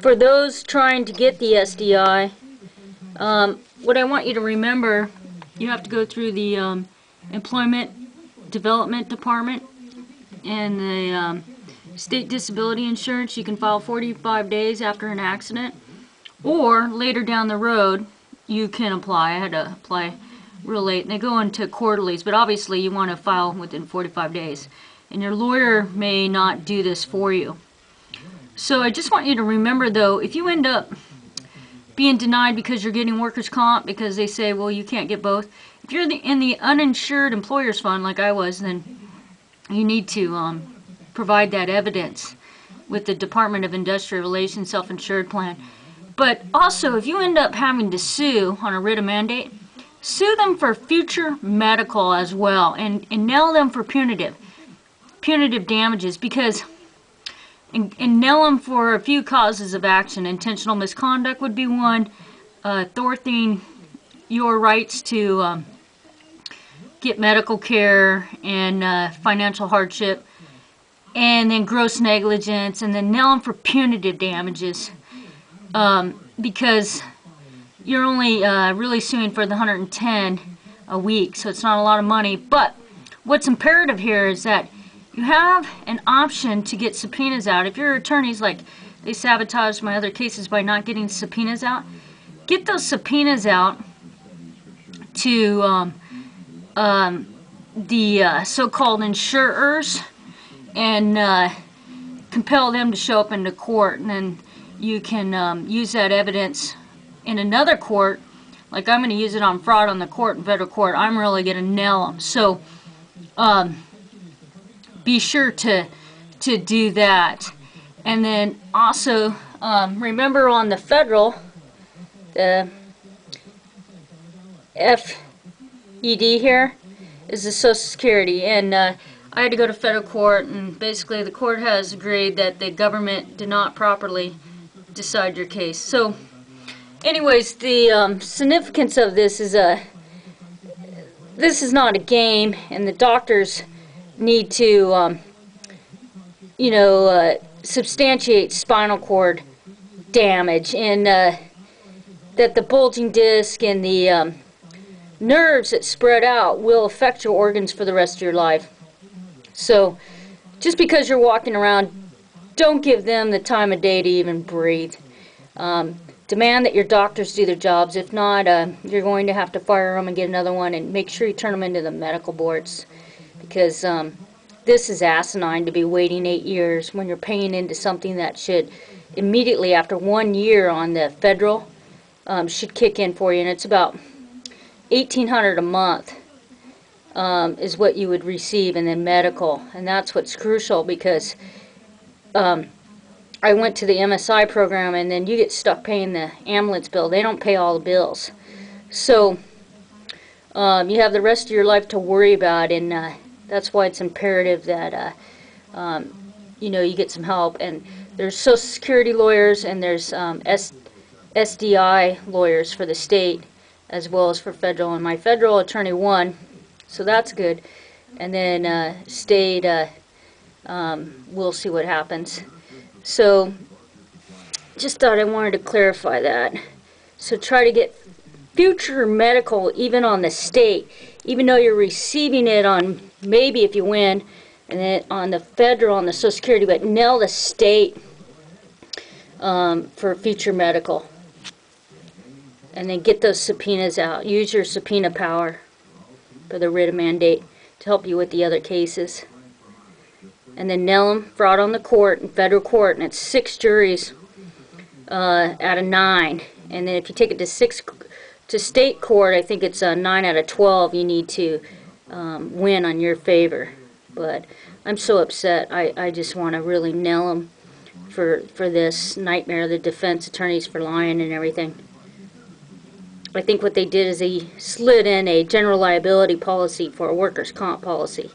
for those trying to get the SDI, what I want you to remember, you have to go through the Employment Development Department and the State Disability Insurance. You can file 45 days after an accident, or later down the road you can apply. I had to apply real late, and they go into quarterlies, but obviously you want to file within 45 days, and your lawyer may not do this for you. So I just want you to remember, though, if you end up being denied because you're getting workers' comp because they say, well, you can't get both, if you're in the uninsured employers fund like I was, then you need to provide that evidence with the Department of Industrial Relations self-insured plan. But also, if you end up having to sue on a writ of mandate, sue them for future medical as well, and nail them for punitive damages, because and nail them for a few causes of action. Intentional misconduct would be one, thwarting your rights to get medical care, and financial hardship, and then gross negligence, and then nail them for punitive damages, because you're only really suing for the $110 a week, so it's not a lot of money. But what's imperative here is that you have an option to get subpoenas out. If your attorney's like, they sabotaged my other cases by not getting subpoenas out, get those subpoenas out to the so-called insurers, and compel them to show up in the court, and then you can use that evidence in another court. Like, I'm going to use it on fraud on the court in federal court. I'm really going to nail them. So be sure to do that. And then also remember, on the federal, the FED here is the Social Security, and I had to go to federal court, and basically the court has agreed that the government did not properly decide your case. So anyways, the significance of this is this is not a game, and the doctors need to substantiate spinal cord damage, and that the bulging disc and the nerves that spread out will affect your organs for the rest of your life. So just because you're walking around, don't give them the time of day to even breathe. Demand that your doctors do their jobs. If not, you're going to have to fire them and get another one, and make sure you turn them into the medical boards, because this is asinine to be waiting 8 years when you're paying into something that should immediately after 1 year on the federal should kick in for you, and it's about $1,800 a month is what you would receive, and then medical. And that's what's crucial, because I went to the MSI program, and then you get stuck paying the ambulance bill. They don't pay all the bills. So you have the rest of your life to worry about, and that's why it's imperative that you get some help. And there's Social Security lawyers, and there's SDI lawyers for the state as well as for federal, and my federal attorney won, so that's good. And then state, we'll see what happens. So just thought I wanted to clarify that. So try to get future medical even on the state, even though you're receiving it on, maybe if you win, and then on the federal, on the Social Security, but nail the state for future medical. And then get those subpoenas out. Use your subpoena power for the writ of mandate to help you with the other cases. And then nail them, fraud on the court, in federal court, and it's 6 juries out of 9. And then if you take it to state court, I think it's 9 out of 12 you need to win on your favor. But I'm so upset. I just want to really nail them for this nightmare of the defense attorneys for lying and everything. I think what they did is they slid in a general liability policy for a workers' comp policy.